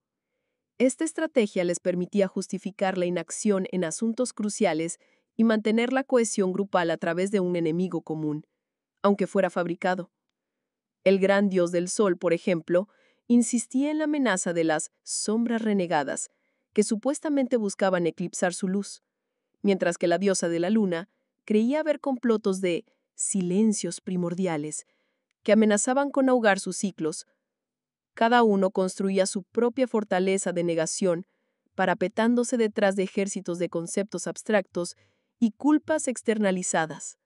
Esta estrategia les permitía justificar la inacción en asuntos cruciales y mantener la cohesión grupal a través de un enemigo común, aunque fuera fabricado. El gran dios del sol, por ejemplo, insistía en la amenaza de las sombras renegadas, que supuestamente buscaban eclipsar su luz, mientras que la diosa de la luna creía haber complotos de silencios primordiales que amenazaban con ahogar sus ciclos. Cada uno construía su propia fortaleza de negación, parapetándose detrás de ejércitos de conceptos abstractos y culpas externalizadas,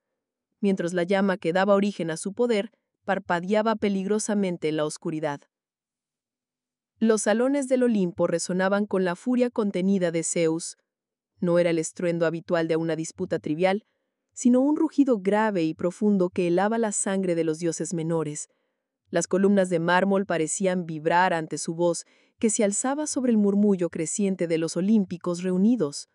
mientras la llama que daba origen a su poder parpadeaba peligrosamente en la oscuridad. Los salones del Olimpo resonaban con la furia contenida de Zeus. No era el estruendo habitual de una disputa trivial, sino un rugido grave y profundo que helaba la sangre de los dioses menores. Las columnas de mármol parecían vibrar ante su voz, que se alzaba sobre el murmullo creciente de los olímpicos reunidos.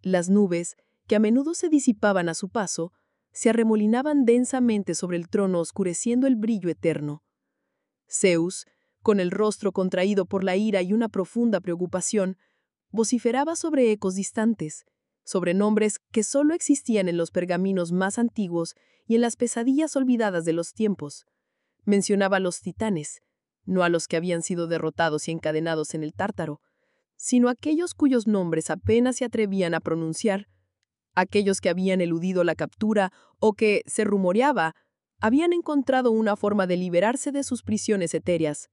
Las nubes, que a menudo se disipaban a su paso, se arremolinaban densamente sobre el trono oscureciendo el brillo eterno. Zeus, con el rostro contraído por la ira y una profunda preocupación, vociferaba sobre ecos distantes, sobre nombres que solo existían en los pergaminos más antiguos y en las pesadillas olvidadas de los tiempos. Mencionaba a los titanes, no a los que habían sido derrotados y encadenados en el Tártaro, sino a aquellos cuyos nombres apenas se atrevían a pronunciar, aquellos que habían eludido la captura o que, se rumoreaba, habían encontrado una forma de liberarse de sus prisiones etéreas.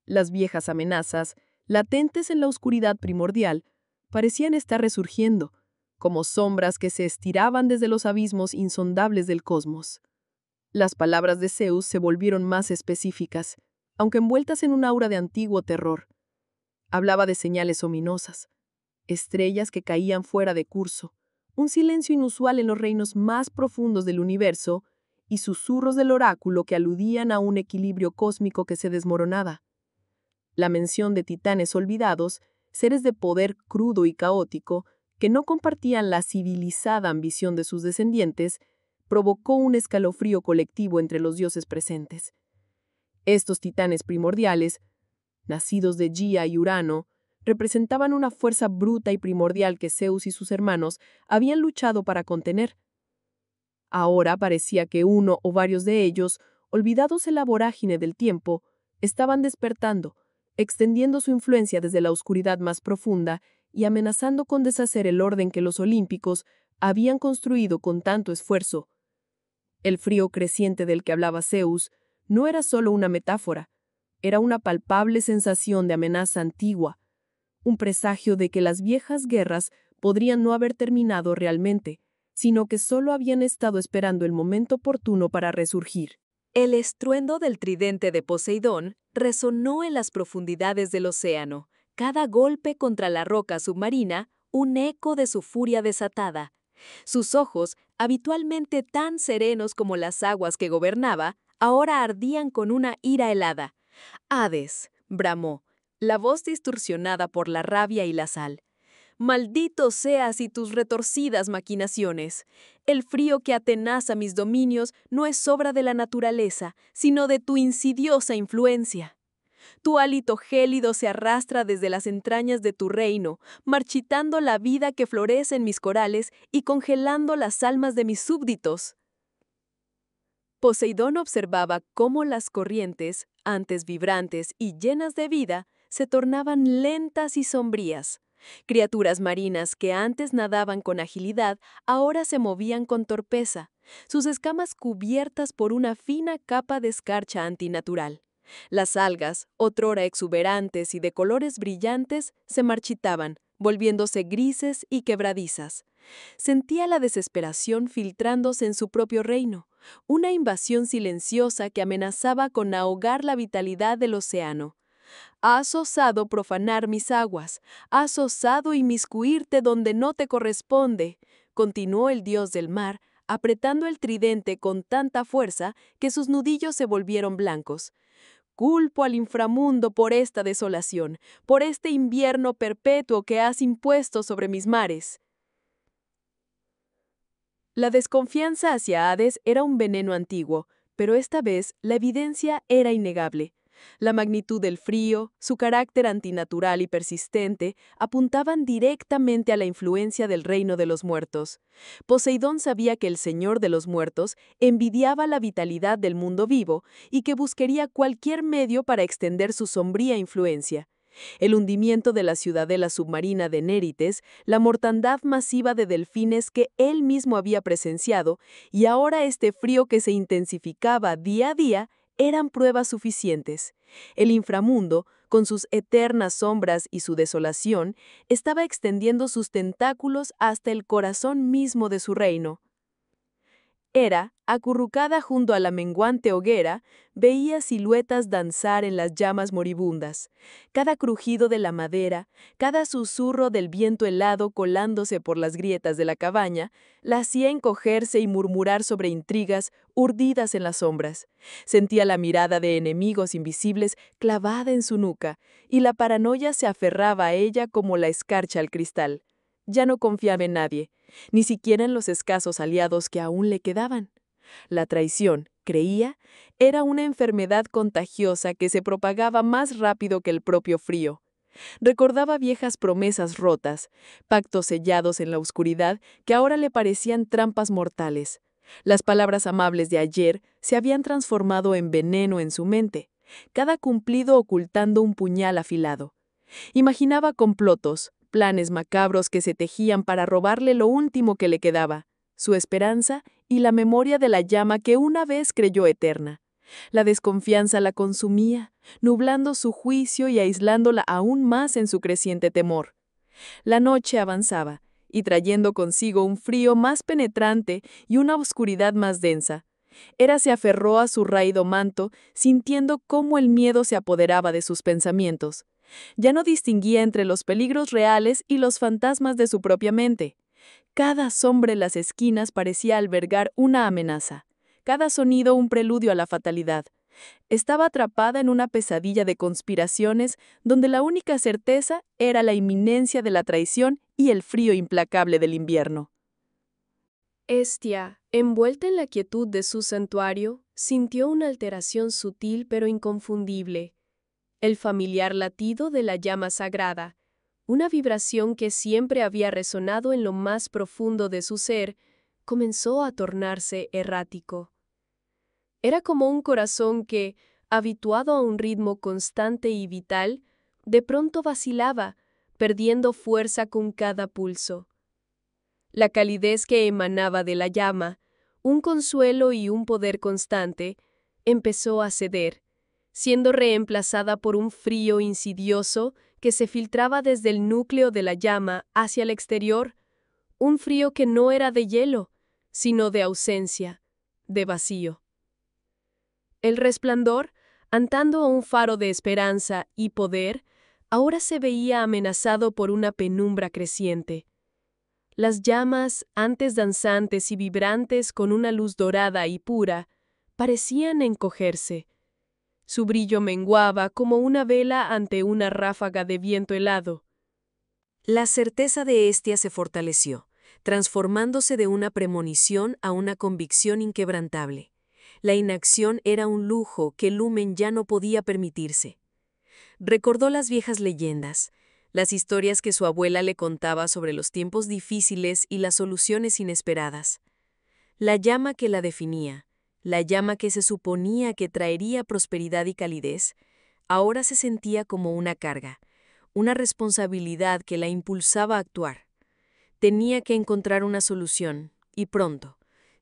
Las viejas amenazas, latentes en la oscuridad primordial, parecían estar resurgiendo, como sombras que se estiraban desde los abismos insondables del cosmos. Las palabras de Zeus se volvieron más específicas, aunque envueltas en un aura de antiguo terror. Hablaba de señales ominosas, estrellas que caían fuera de curso, un silencio inusual en los reinos más profundos del universo y susurros del oráculo que aludían a un equilibrio cósmico que se desmoronaba. La mención de titanes olvidados, seres de poder crudo y caótico, que no compartían la civilizada ambición de sus descendientes, provocó un escalofrío colectivo entre los dioses presentes. Estos titanes primordiales, nacidos de Gia y Urano, representaban una fuerza bruta y primordial que Zeus y sus hermanos habían luchado para contener. Ahora parecía que uno o varios de ellos, olvidados en la vorágine del tiempo, estaban despertando, extendiendo su influencia desde la oscuridad más profunda y amenazando con deshacer el orden que los olímpicos habían construido con tanto esfuerzo. El frío creciente del que hablaba Zeus no era solo una metáfora, era una palpable sensación de amenaza antigua, un presagio de que las viejas guerras podrían no haber terminado realmente, sino que solo habían estado esperando el momento oportuno para resurgir. El estruendo del tridente de Poseidón resonó en las profundidades del océano, cada golpe contra la roca submarina un eco de su furia desatada. Sus ojos, habitualmente tan serenos como las aguas que gobernaba, ahora ardían con una ira helada. Hades, bramó, la voz distorsionada por la rabia y la sal. Maldito seas y tus retorcidas maquinaciones. El frío que atenaza mis dominios no es obra de la naturaleza, sino de tu insidiosa influencia. Tu hálito gélido se arrastra desde las entrañas de tu reino, marchitando la vida que florece en mis corales y congelando las almas de mis súbditos. Poseidón observaba cómo las corrientes, antes vibrantes y llenas de vida, se tornaban lentas y sombrías. Criaturas marinas que antes nadaban con agilidad, ahora se movían con torpeza, sus escamas cubiertas por una fina capa de escarcha antinatural. Las algas, otrora exuberantes y de colores brillantes, se marchitaban, volviéndose grises y quebradizas. Sentía la desesperación filtrándose en su propio reino, una invasión silenciosa que amenazaba con ahogar la vitalidad del océano. Has osado profanar mis aguas, has osado inmiscuirte donde no te corresponde, continuó el dios del mar, apretando el tridente con tanta fuerza que sus nudillos se volvieron blancos. culpo al inframundo por esta desolación, por este invierno perpetuo que has impuesto sobre mis mares. La desconfianza hacia Hades era un veneno antiguo, pero esta vez la evidencia era innegable. La magnitud del frío, su carácter antinatural y persistente, apuntaban directamente a la influencia del reino de los muertos. Poseidón sabía que el señor de los muertos envidiaba la vitalidad del mundo vivo y que buscaría cualquier medio para extender su sombría influencia. El hundimiento de la ciudadela submarina de Nérites, la mortandad masiva de delfines que él mismo había presenciado, y ahora este frío que se intensificaba día a día, eran pruebas suficientes. El inframundo, con sus eternas sombras y su desolación, estaba extendiendo sus tentáculos hasta el corazón mismo de su reino. Hera, acurrucada junto a la menguante hoguera, veía siluetas danzar en las llamas moribundas. Cada crujido de la madera, cada susurro del viento helado colándose por las grietas de la cabaña, la hacía encogerse y murmurar sobre intrigas urdidas en las sombras. Sentía la mirada de enemigos invisibles clavada en su nuca, y la paranoia se aferraba a ella como la escarcha al cristal. Ya no confiaba en nadie, ni siquiera en los escasos aliados que aún le quedaban. La traición, creía, era una enfermedad contagiosa que se propagaba más rápido que el propio frío. Recordaba viejas promesas rotas, pactos sellados en la oscuridad que ahora le parecían trampas mortales. Las palabras amables de ayer se habían transformado en veneno en su mente, cada cumplido ocultando un puñal afilado. Imaginaba complotos, planes macabros que se tejían para robarle lo último que le quedaba, su esperanza y la memoria de la llama que una vez creyó eterna. La desconfianza la consumía, nublando su juicio y aislándola aún más en su creciente temor. La noche avanzaba, y trayendo consigo un frío más penetrante y una oscuridad más densa. Hera se aferró a su raído manto, sintiendo cómo el miedo se apoderaba de sus pensamientos. Ya no distinguía entre los peligros reales y los fantasmas de su propia mente. Cada sombra en las esquinas parecía albergar una amenaza, cada sonido un preludio a la fatalidad. Estaba atrapada en una pesadilla de conspiraciones donde la única certeza era la inminencia de la traición y el frío implacable del invierno. Hestia, envuelta en la quietud de su santuario, sintió una alteración sutil pero inconfundible. El familiar latido de la llama sagrada, una vibración que siempre había resonado en lo más profundo de su ser, comenzó a tornarse errático. Era como un corazón que, habituado a un ritmo constante y vital, de pronto vacilaba, perdiendo fuerza con cada pulso. La calidez que emanaba de la llama, un consuelo y un poder constante, empezó a ceder, siendo reemplazada por un frío insidioso que se filtraba desde el núcleo de la llama hacia el exterior, un frío que no era de hielo, sino de ausencia, de vacío. El resplandor, antando a un faro de esperanza y poder, ahora se veía amenazado por una penumbra creciente. Las llamas, antes danzantes y vibrantes con una luz dorada y pura, parecían encogerse. Su brillo menguaba como una vela ante una ráfaga de viento helado. La certeza de Hestia se fortaleció, transformándose de una premonición a una convicción inquebrantable. La inacción era un lujo que Lumen ya no podía permitirse. Recordó las viejas leyendas, las historias que su abuela le contaba sobre los tiempos difíciles y las soluciones inesperadas. La llama que la definía, la llama que se suponía que traería prosperidad y calidez, ahora se sentía como una carga, una responsabilidad que la impulsaba a actuar. Tenía que encontrar una solución, y pronto.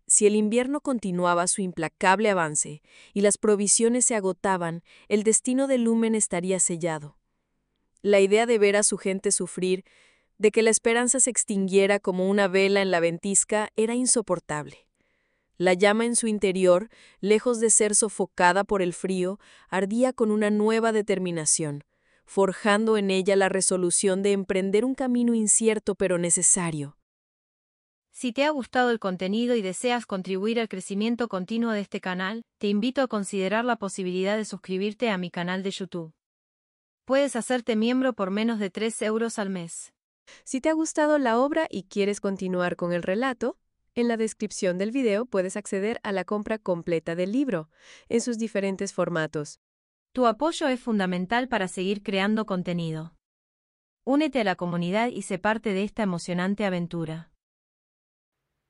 Si el invierno continuaba su implacable avance y las provisiones se agotaban, el destino de Lumen estaría sellado. La idea de ver a su gente sufrir, de que la esperanza se extinguiera como una vela en la ventisca, era insoportable. La llama en su interior, lejos de ser sofocada por el frío, ardía con una nueva determinación, forjando en ella la resolución de emprender un camino incierto pero necesario. Si te ha gustado el contenido y deseas contribuir al crecimiento continuo de este canal, te invito a considerar la posibilidad de suscribirte a mi canal de YouTube. Puedes hacerte miembro por menos de 3 euros al mes. Si te ha gustado la obra y quieres continuar con el relato, en la descripción del video puedes acceder a la compra completa del libro, en sus diferentes formatos. Tu apoyo es fundamental para seguir creando contenido. Únete a la comunidad y sé parte de esta emocionante aventura.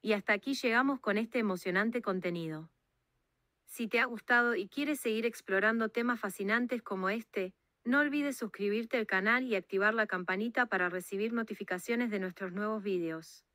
Y hasta aquí llegamos con este emocionante contenido. Si te ha gustado y quieres seguir explorando temas fascinantes como este, no olvides suscribirte al canal y activar la campanita para recibir notificaciones de nuestros nuevos videos.